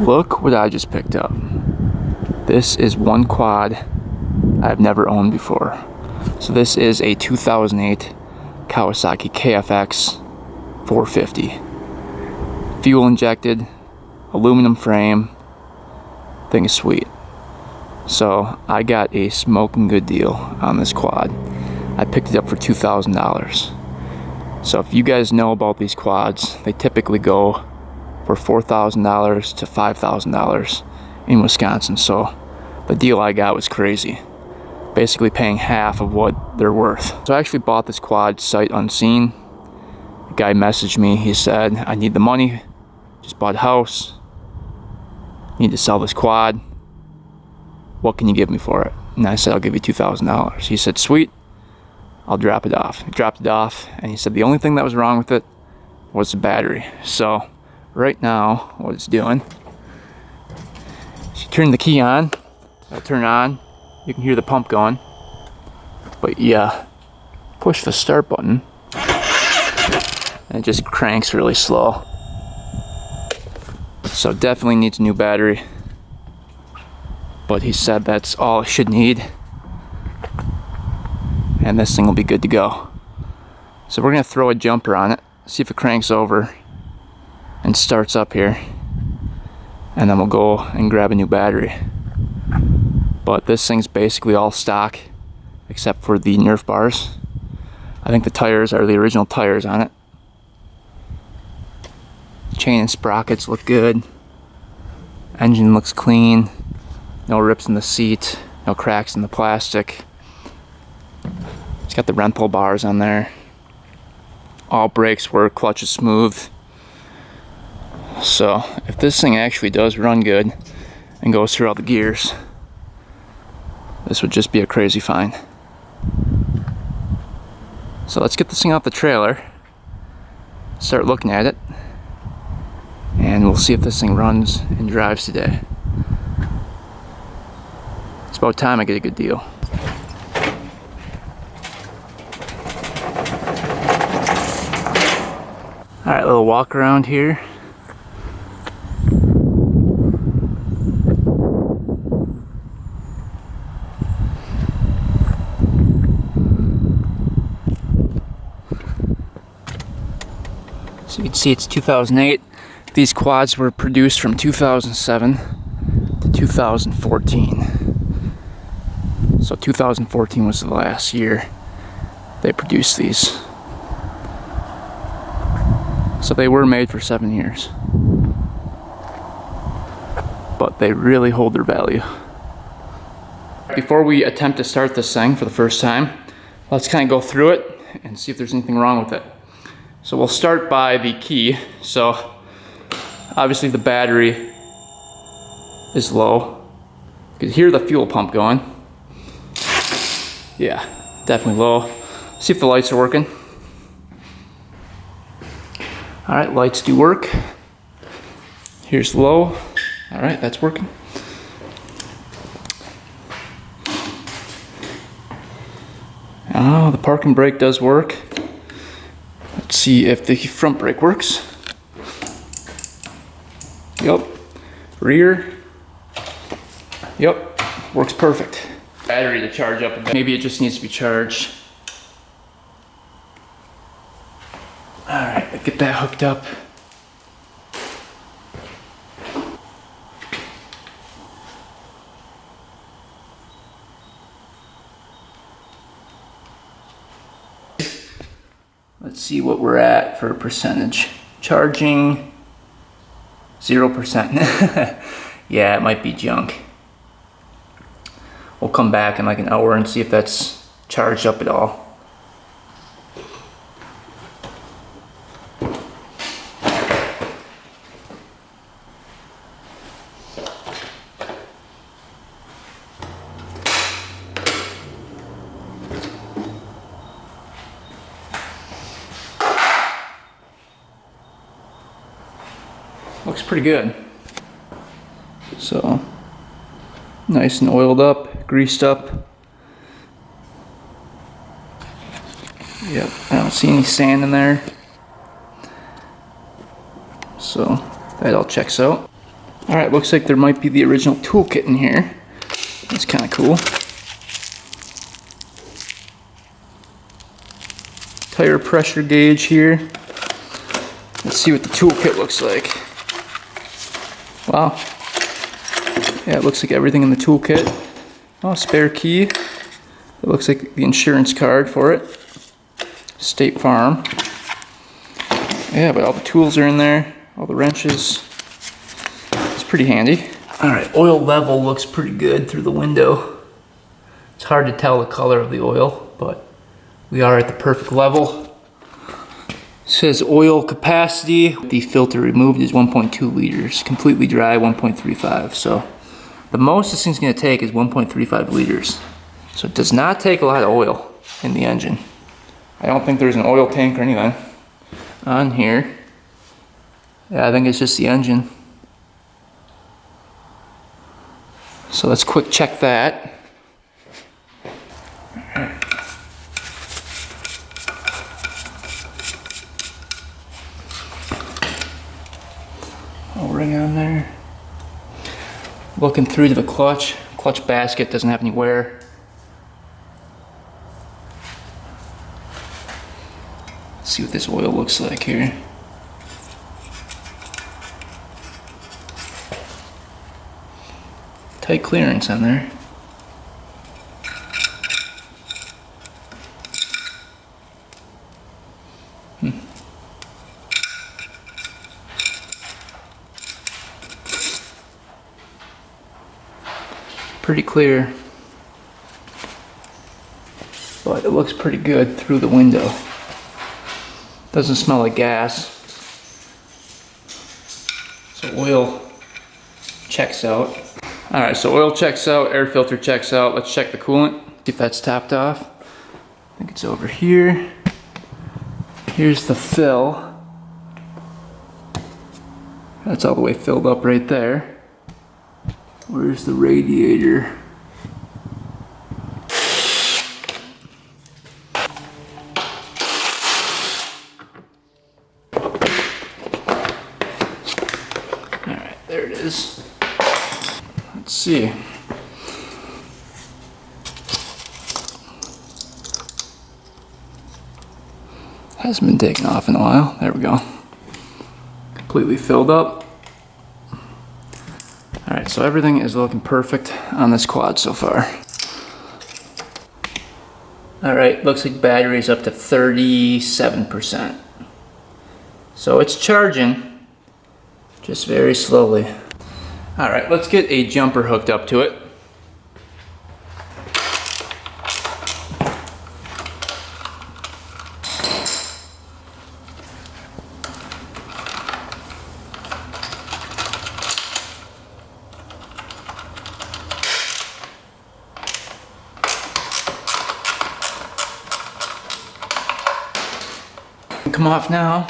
Look what I just picked up. This is one quad I've never owned before. So this is a 2008 Kawasaki KFX450. Fuel injected, aluminum frame, thing is sweet. So I got a smoking good deal on this quad. I picked it up for $2,000. So if you guys know about these quads, they typically go for $4,000 to $5,000 in Wisconsin. So the deal I got was crazy. Basically paying half of what they're worth. So I actually bought this quad sight unseen. The guy messaged me, he said, I need the money, just bought a house, need to sell this quad, what can you give me for it? And I said, I'll give you $2,000. He said, sweet, I'll drop it off. He dropped it off, and he said the only thing that was wrong with it was the battery. So right now, what it's doing, you turn the key on, it'll turn on, you can hear the pump going, but yeah, push the start button, and it just cranks really slow. So definitely needs a new battery, but he said that's all it should need, and this thing will be good to go. So we're gonna throw a jumper on it, see if it cranks over and starts up here, and then we'll go and grab a new battery. But this thing's basically all stock except for the Nerf bars. I think the tires are the original tires on it. Chain and sprockets look good. Engine looks clean. No rips in the seat, no cracks in the plastic. It's got the rental bars on there. All brakes work, clutch is smooth. So if this thing actually does run good and goes through all the gears, this would just be a crazy find. So let's get this thing off the trailer, start looking at it, and we'll see if this thing runs and drives today. It's about time I get a good deal. Alright, little walk around here. So you can see it's 2008. These quads were produced from 2007 to 2014. So 2014 was the last year they produced these. So they were made for 7 years. But they really hold their value. Before we attempt to start this thing for the first time, let's kind of go through it and see if there's anything wrong with it. So we'll start by the key. So obviously the battery is low. You can hear the fuel pump going. Yeah, definitely low. See if the lights are working. All right, lights do work. Here's low. All right, that's working. Oh, the parking brake does work. Let's see if the front brake works. Yep. Rear. Yep. Works perfect. Battery to charge up a bit. Maybe it just needs to be charged. Alright, get that hooked up. Let's see what we're at for a percentage. Charging 0%. Yeah, it might be junk. We'll come back in like an hour and see if that's charged up at all. Looks pretty good. So, nice and oiled up, greased up. Yep, I don't see any sand in there. So, that all checks out. Alright, looks like there might be the original toolkit in here. That's kind of cool. Tire pressure gauge here. Let's see what the toolkit looks like. Wow. Yeah, it looks like everything in the toolkit. Oh, spare key. It looks like the insurance card for it. State Farm. Yeah, but all the tools are in there. All the wrenches. It's pretty handy. Alright, oil level looks pretty good through the window. It's hard to tell the color of the oil, but we are at the perfect level. It says oil capacity. The filter removed is 1.2 liters. Completely dry, 1.35. So the most this thing's going to take is 1.35 liters. So it does not take a lot of oil in the engine. I don't think there's an oil tank or anything on here. Yeah, I think it's just the engine. So let's quick check that. O-ring on there. Looking through to the clutch. Clutch basket doesn't have any wear. Let's see what this oil looks like here. Tight clearance on there. Pretty clear, but it looks pretty good through the window. Doesn't smell like gas. So oil checks out. Alright, so oil checks out, air filter checks out. Let's check the coolant, see if that's topped off. I think it's over here. Here's the fill. That's all the way filled up right there. Where's the radiator? Alright, there it is. Let's see. Hasn't been taken off in a while. There we go. Completely filled up. Alright, so everything is looking perfect on this quad so far. Alright, looks like battery's up to 37%. So it's charging, just very slowly. Alright, let's get a jumper hooked up to it. Come off now.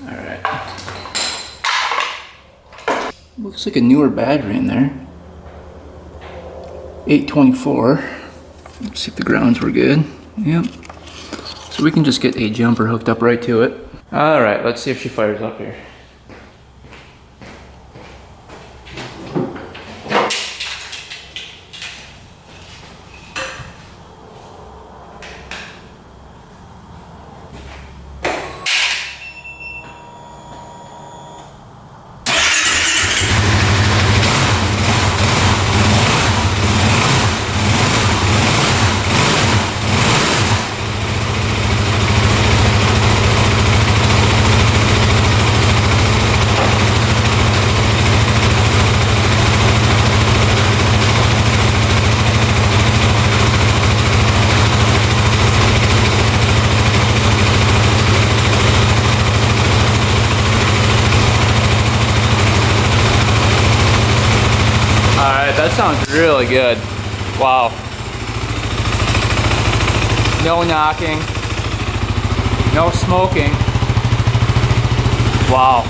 Alright. Looks like a newer battery in there. 824. Let's see if the grounds were good. Yep. So we can just get a jumper hooked up right to it. Alright, let's see if she fires up here. That sounds really good. Wow. No knocking. No smoking. Wow.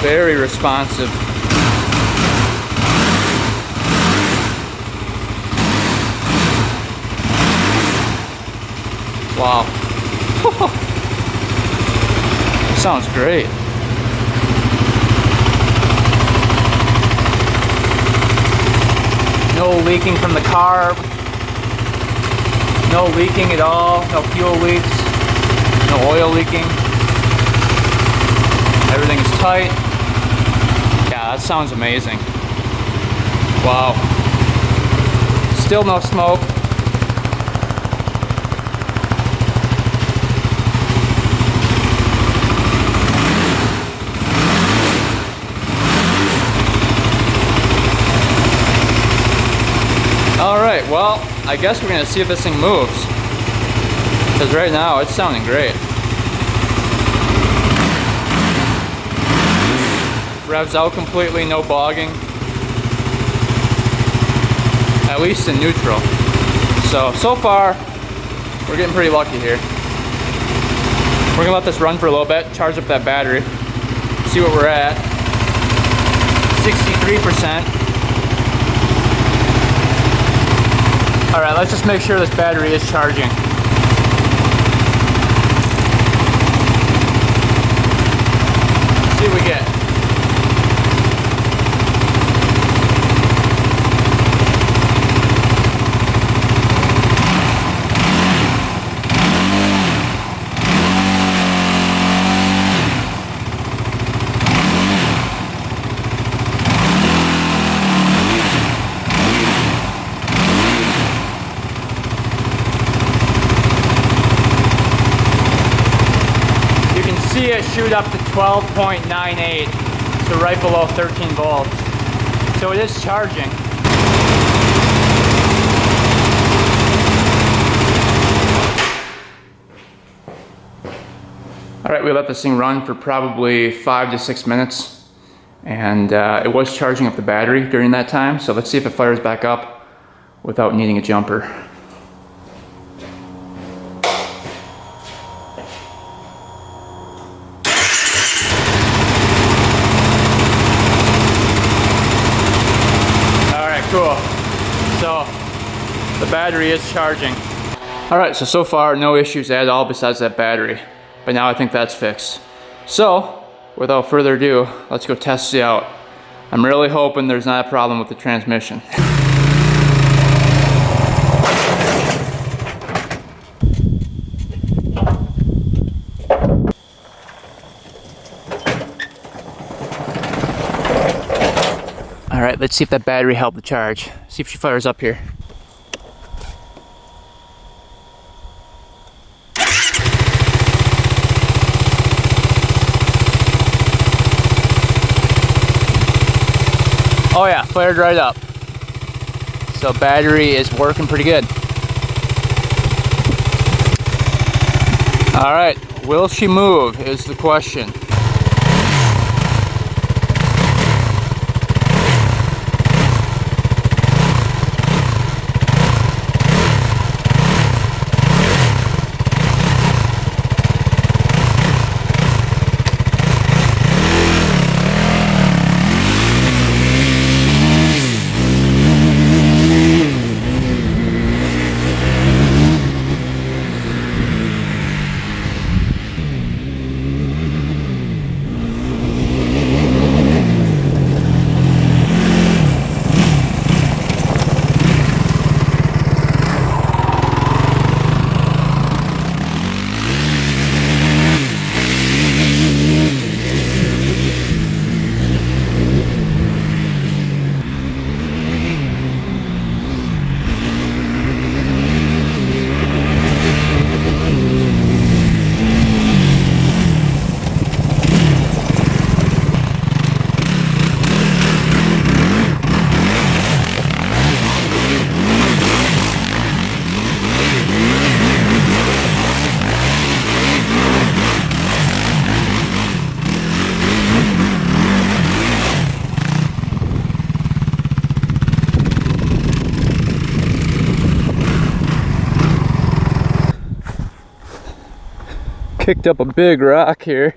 Very responsive. Wow. Sounds great. No leaking from the carb. No leaking at all. No fuel leaks. No oil leaking. Everything is tight. Yeah, that sounds amazing. Wow. Still no smoke. Alright, well, I guess we're gonna see if this thing moves. Because right now it's sounding great. Revs out completely, no bogging. At least in neutral. So far, we're getting pretty lucky here. We're gonna let this run for a little bit, charge up that battery, see what we're at. 63%. Alright, let's just make sure this battery is charging. Let's see what we get. See it shoot up to 12.98, so right below 13 volts. So it is charging. All right, we let this thing run for probably 5 to 6 minutes, and it was charging up the battery during that time. So let's see if it fires back up without needing a jumper. Cool. So the battery is charging. Alright, so far no issues at all besides that battery. But now I think that's fixed. So, without further ado, let's go test it out. I'm really hoping there's not a problem with the transmission. Alright, let's see if that battery held the charge. See if she fires up here. Oh yeah, fired right up. So battery is working pretty good. Alright, will she move is the question. Kicked up a big rock here.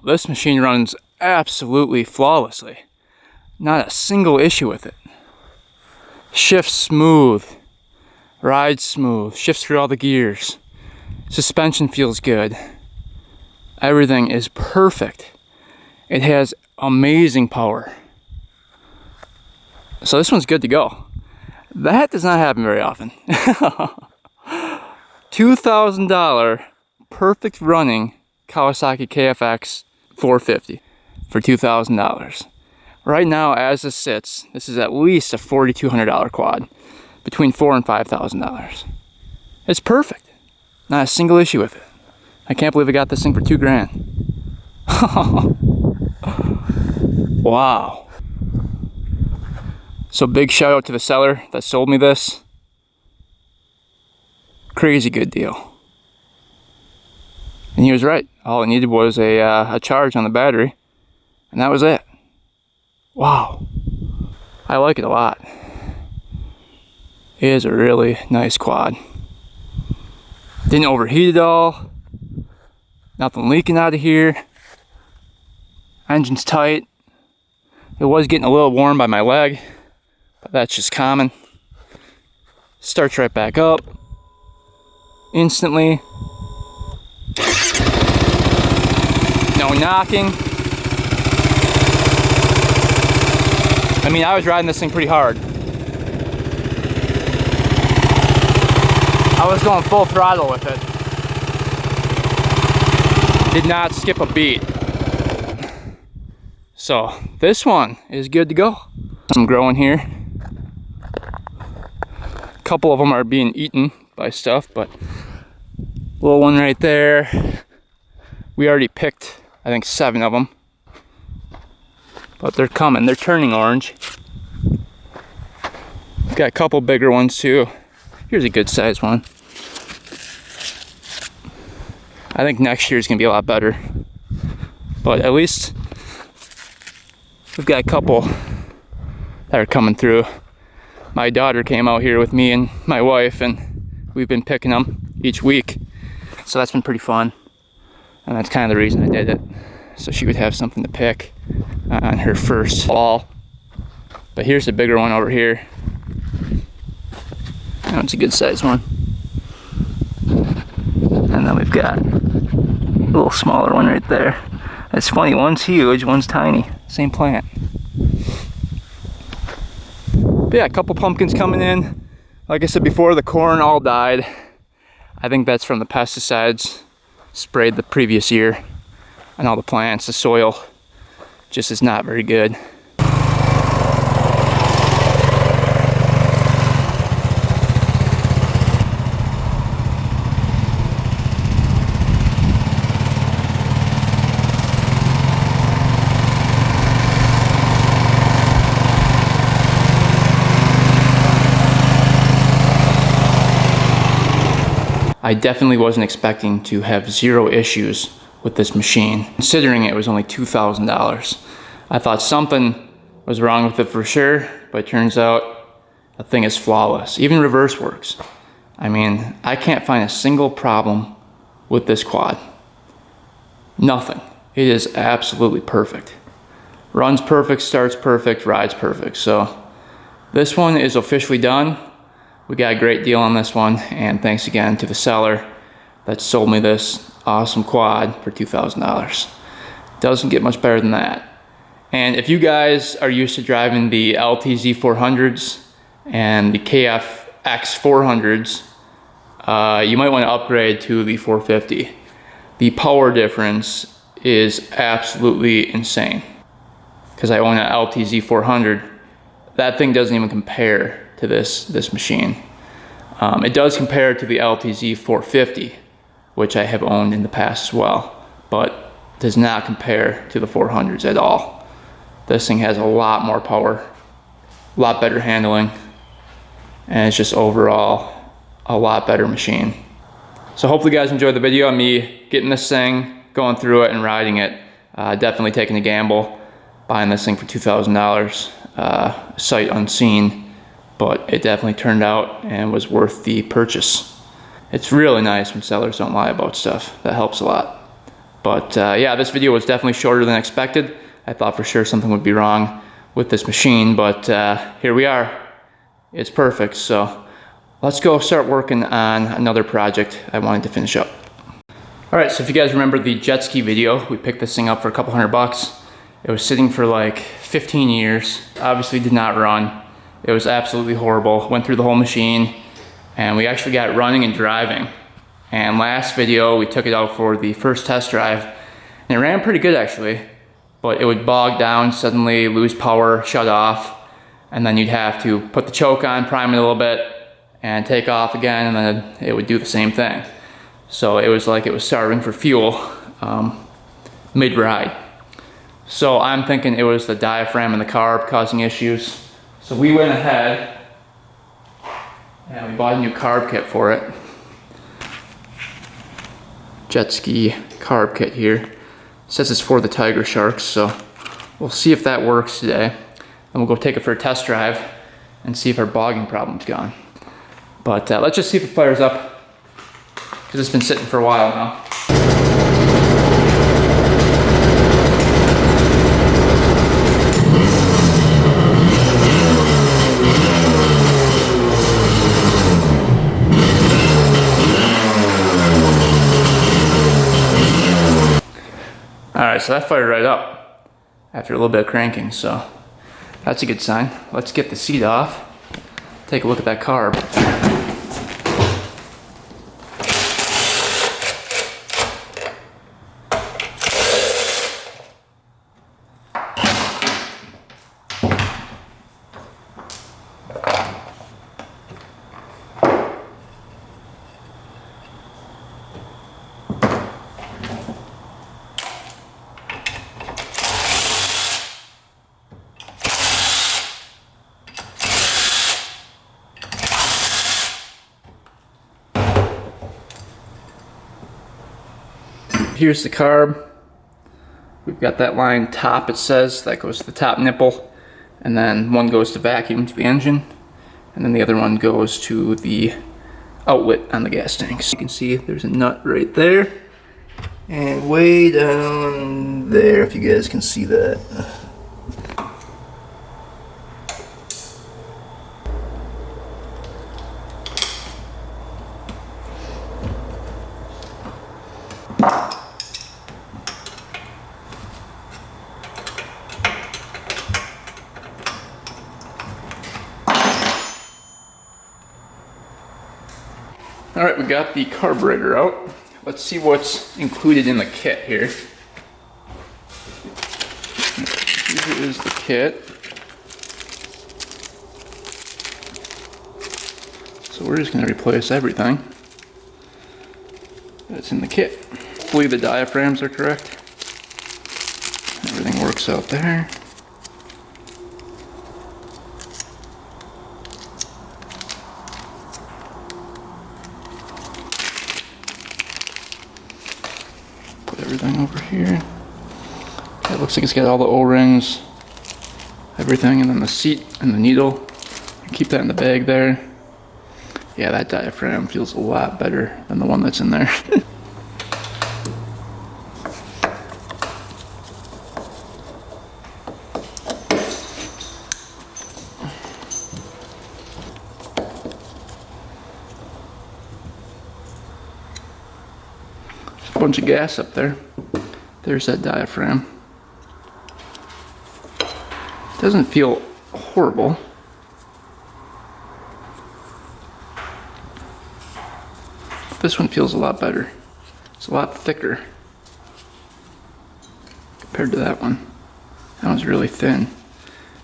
this machine runs absolutely flawlessly. Not a single issue with it. Shifts smooth, rides smooth, shifts through all the gears. Suspension feels good. Everything is perfect. It has amazing power. So this one's good to go. That does not happen very often. $2,000 perfect running Kawasaki KFX450 for $2,000. Right now, as this sits, this is at least a $4,200 quad, between $4,000 and $5,000. It's perfect. Not a single issue with it. I can't believe I got this thing for $2,000. Wow. So big shout out to the seller that sold me this. Crazy good deal. And he was right. All it needed was a charge on the battery, and that was it. Wow. I like it a lot. It is a really nice quad. Didn't overheat at all. Nothing leaking out of here. Engine's tight. It was getting a little warm by my leg, but that's just common. Starts right back up instantly. No knocking. I mean, I was riding this thing pretty hard. I was going full throttle with it. Did not skip a beat. So this one is good to go. Some growing here. A couple of them are being eaten by stuff, but little one right there. We already picked, I think, 7 of them. But they're coming, they're turning orange. Got a couple bigger ones too. Here's a good sized one. I think next year is gonna be a lot better. But at least we've got a couple that are coming through. My daughter came out here with me and my wife, and we've been picking them each week. So that's been pretty fun. And that's kind of the reason I did it. So she would have something to pick on her first fall. But here's a bigger one over here. That's a good sized one. And then we've got a little smaller one right there. It's funny, one's huge, one's tiny. Same plant. But yeah, a couple pumpkins coming in. Like I said before, the corn all died. I think that's from the pesticides sprayed the previous year on all the plants. The soil just is not very good. I definitely wasn't expecting to have 0 issues with this machine, considering it was only $2,000. I thought something was wrong with it for sure, but it turns out the thing is flawless. Even reverse works. I mean, I can't find a single problem with this quad. Nothing. It is absolutely perfect. Runs perfect, starts perfect, rides perfect. So this one is officially done. We got a great deal on this one, and thanks again to the seller that sold me this awesome quad for $2,000. Doesn't get much better than that. And if you guys are used to driving the LTZ 400s and the KFX 400s, you might want to upgrade to the 450. The power difference is absolutely insane. Because I own an LTZ 400, that thing doesn't even compare to this machine. It does compare to the LTZ 450, which I have owned in the past as well, but does not compare to the 400s at all. This thing has a lot more power, a lot better handling, and it's just overall a lot better machine. So hopefully you guys enjoyed the video of me getting this thing, going through it and riding it. Definitely taking a gamble, buying this thing for $2,000, sight unseen. But it definitely turned out and was worth the purchase. It's really nice when sellers don't lie about stuff. That helps a lot. But yeah, this video was definitely shorter than expected. I thought for sure something would be wrong with this machine, but here we are. It's perfect. So let's go start working on another project I wanted to finish up. All right, so if you guys remember the jet ski video, we picked this thing up for a couple $100. It was sitting for like 15 years. Obviously did not run. It was absolutely horrible. Went through the whole machine, and we actually got it running and driving. And last video, we took it out for the first test drive, and it ran pretty good actually, but it would bog down suddenly, lose power, shut off, and then you'd have to put the choke on, prime it a little bit, and take off again, and then it would do the same thing. So it was like it was starving for fuel mid-ride. So I'm thinking it was the diaphragm and the carb causing issues. So we went ahead and we bought a new carb kit for it. Jet ski carb kit here. It says it's for the Tiger Sharks, so we'll see if that works today. And we'll go take it for a test drive and see if our bogging problem's gone. But let's just see if it fires up, because it's been sitting for a while now. Alright, so that fired right up after a little bit of cranking, so that's a good sign. Let's get the seat off, take a look at that carb. Here's the carb. We've got that line top, it says, that goes to the top nipple, and then one goes to vacuum to the engine, and then the other one goes to the outlet on the gas tanks. You can see there's a nut right there, and way down there, if you guys can see that. Alright, we got the carburetor out. Let's see what's included in the kit here. Here is the kit. So we're just going to replace everything that's in the kit. Hopefully the diaphragms are correct. Everything works out there. Everything over here. It looks like it's got all the O-rings, everything, and then the seat and the needle. Keep that in the bag there. Yeah, that diaphragm feels a lot better than the one that's in there. Bunch of gas up there. There's that diaphragm. Doesn't feel horrible. This one feels a lot better. It's a lot thicker compared to that one. That one's really thin.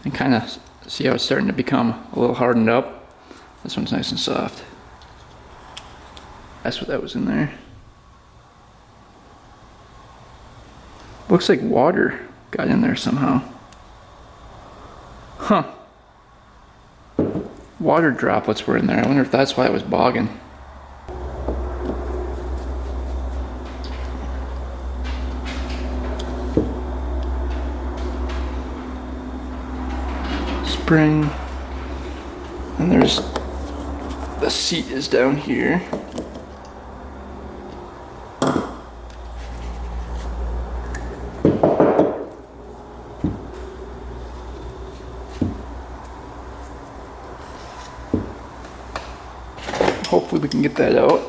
And kind of see how it's starting to become a little hardened up. This one's nice and soft. That's what that was in there. Looks like water got in there somehow. Huh. Water droplets were in there. I wonder if that's why it was bogging. Spring. And there's the seat is down here. hopefully we can get that out.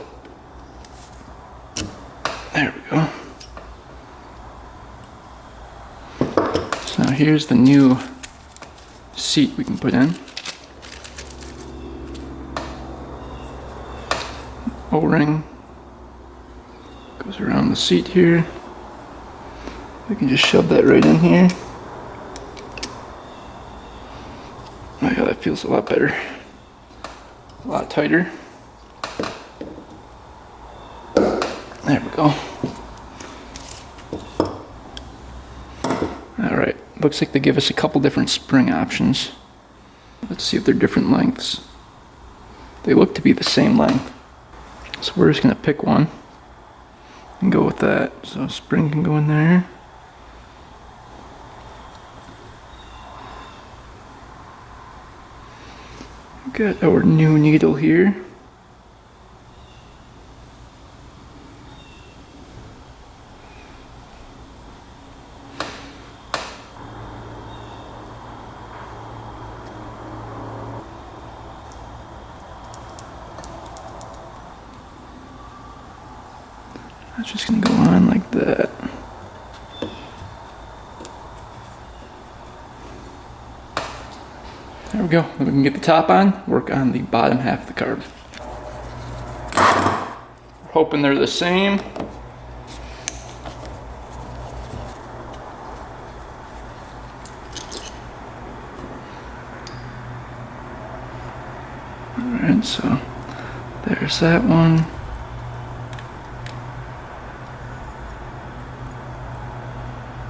There we go. So now here's the new seat we can put in. O-ring goes around the seat here. We can just shove that right in here. Oh yeah, that feels a lot better. A lot tighter. There we go. Alright, looks like they give us a couple different spring options. Let's see if they're different lengths. They look to be the same length. So we're just going to pick one and go with that. So spring can go in there. We've got our new needle here. That's just going to go on like that. There we go. Then we can get the top on, work on the bottom half of the carb. We're hoping they're the same. Alright, so there's that one.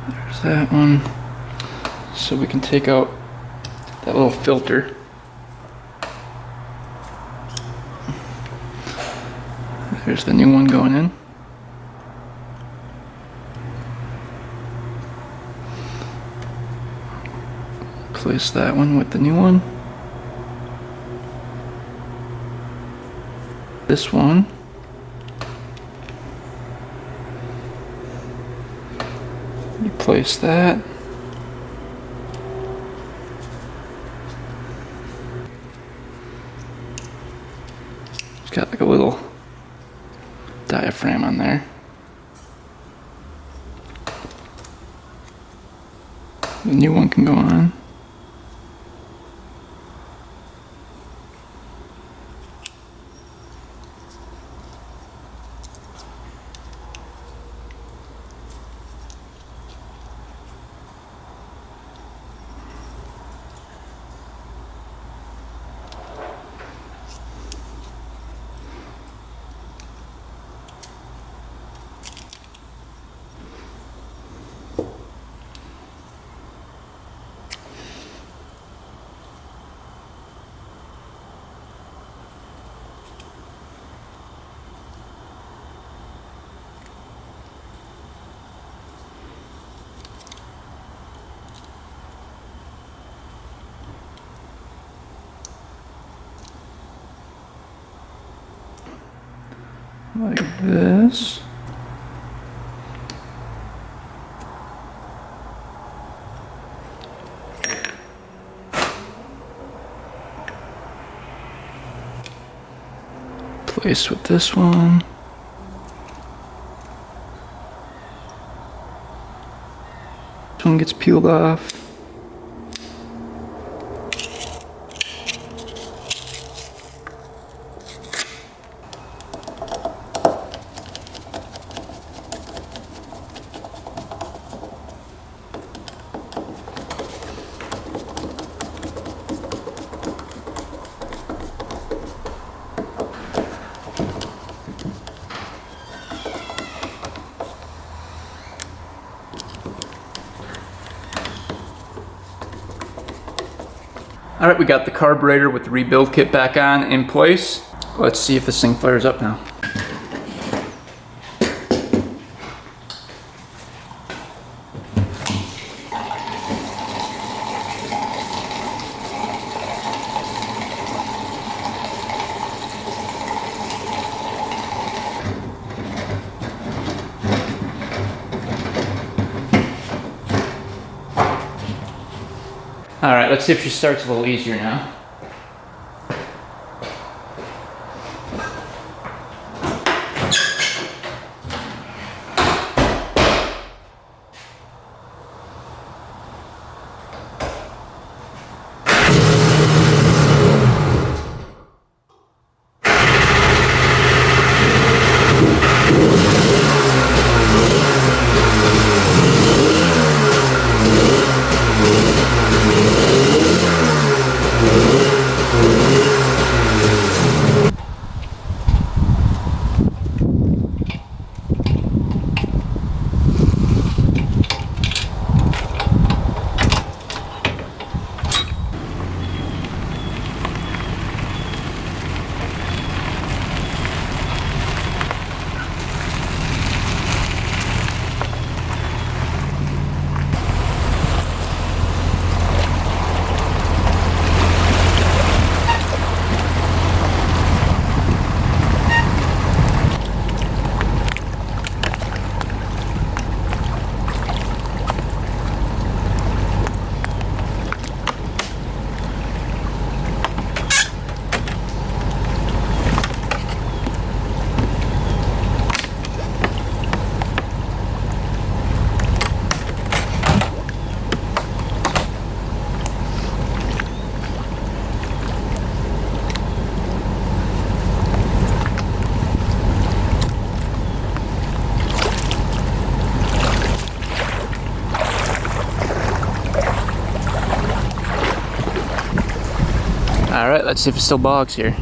There's that one. So we can take out that little filter. There's the new one going in. Place that one with the new one. This one. Replace that. It's got like a little diaphragm on there. The new one can go on. Like this. Place with this one. This one gets peeled off. Alright, we got the carburetor with the rebuild kit back on in place. Let's see if this thing fires up now. Alright, let's see if she starts a little easier now. Alright, let's see if it still bogs here.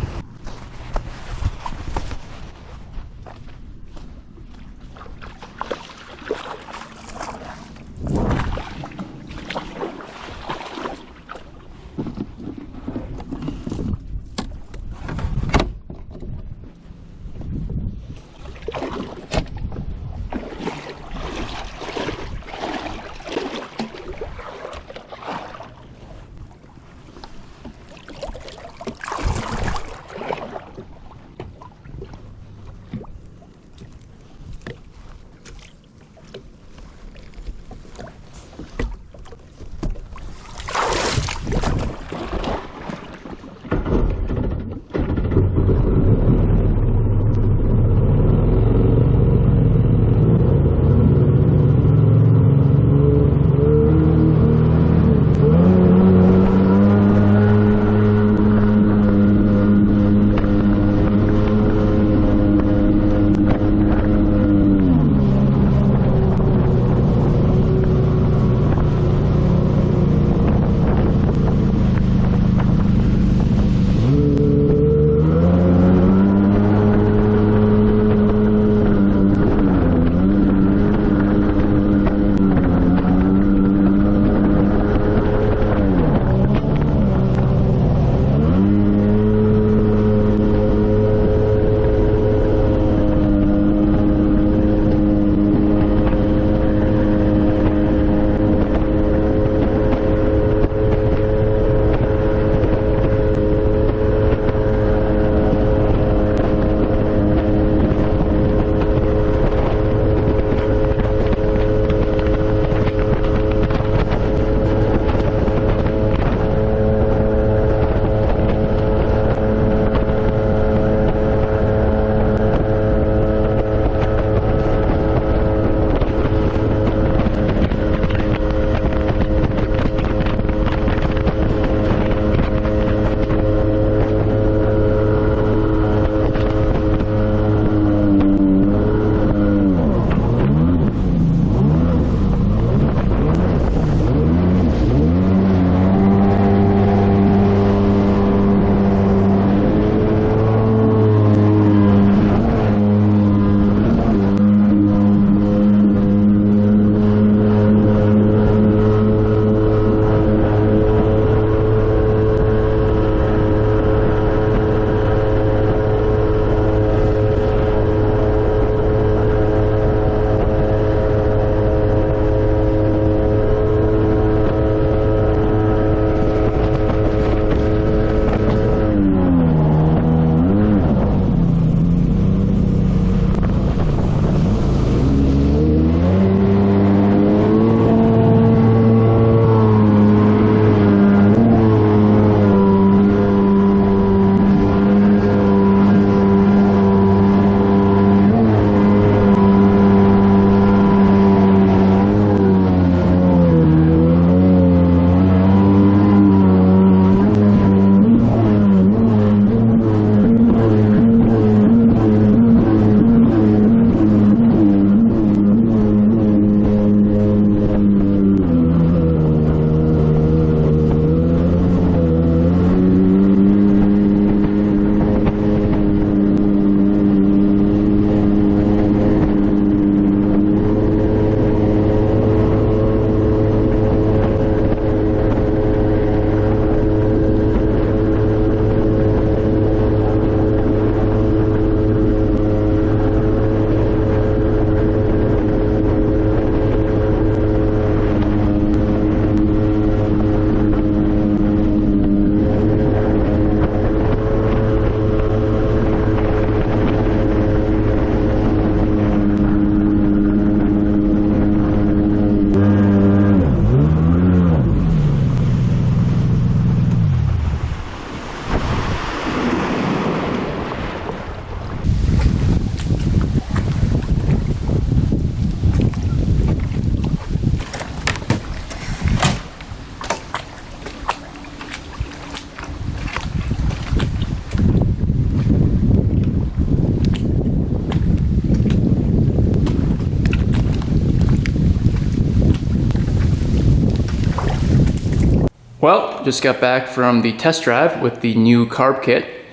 So, just got back from the test drive with the new carb kit,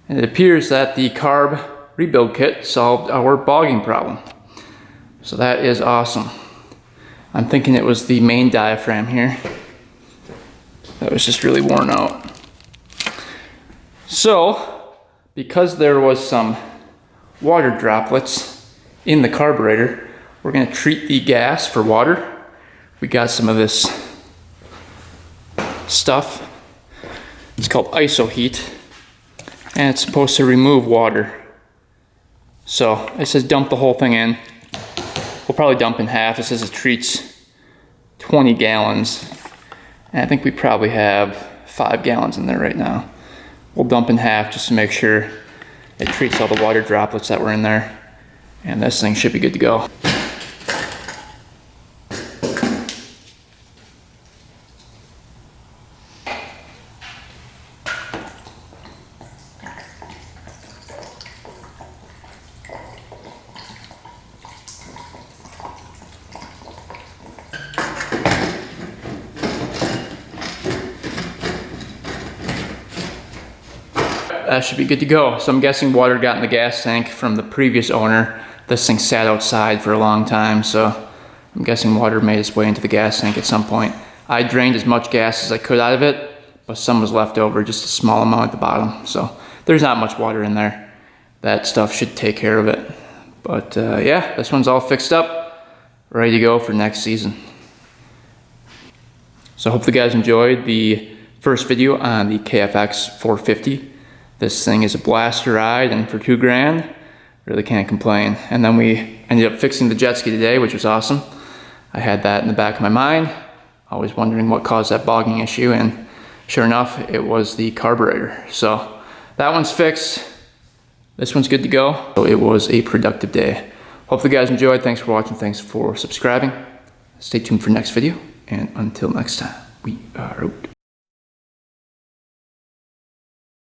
and it appears that the carb rebuild kit solved our bogging problem. So that is awesome. I'm thinking it was the main diaphragm here that was just really worn out. So, because there was some water droplets in the carburetor, we're going to treat the gas for water. We got some of this stuff. It's called iso heat, and it's supposed to remove water. So it says dump the whole thing in. We'll probably dump in half. It says it treats 20 gallons, and I think we probably have 5 gallons in there right now. We'll dump in half just to make sure it treats all the water droplets that were in there, and this thing should be good to go. That should be good to go. So I'm guessing water got in the gas tank from the previous owner. This thing sat outside for a long time, so I'm guessing water made its way into the gas tank at some point. I drained as much gas as I could out of it, but some was left over, just a small amount at the bottom. So there's not much water in there. That stuff should take care of it. But yeah, this one's all fixed up, ready to go for next season. So I hope you guys enjoyed the first video on the KFX450. This thing is a blast to ride, and for $2,000, really can't complain. And then we ended up fixing the jet ski today, which was awesome. I had that in the back of my mind, always wondering what caused that bogging issue, and sure enough, it was the carburetor. So that one's fixed. This one's good to go. So it was a productive day. Hope you guys enjoyed. Thanks for watching. Thanks for subscribing. Stay tuned for next video, and until next time, we are out.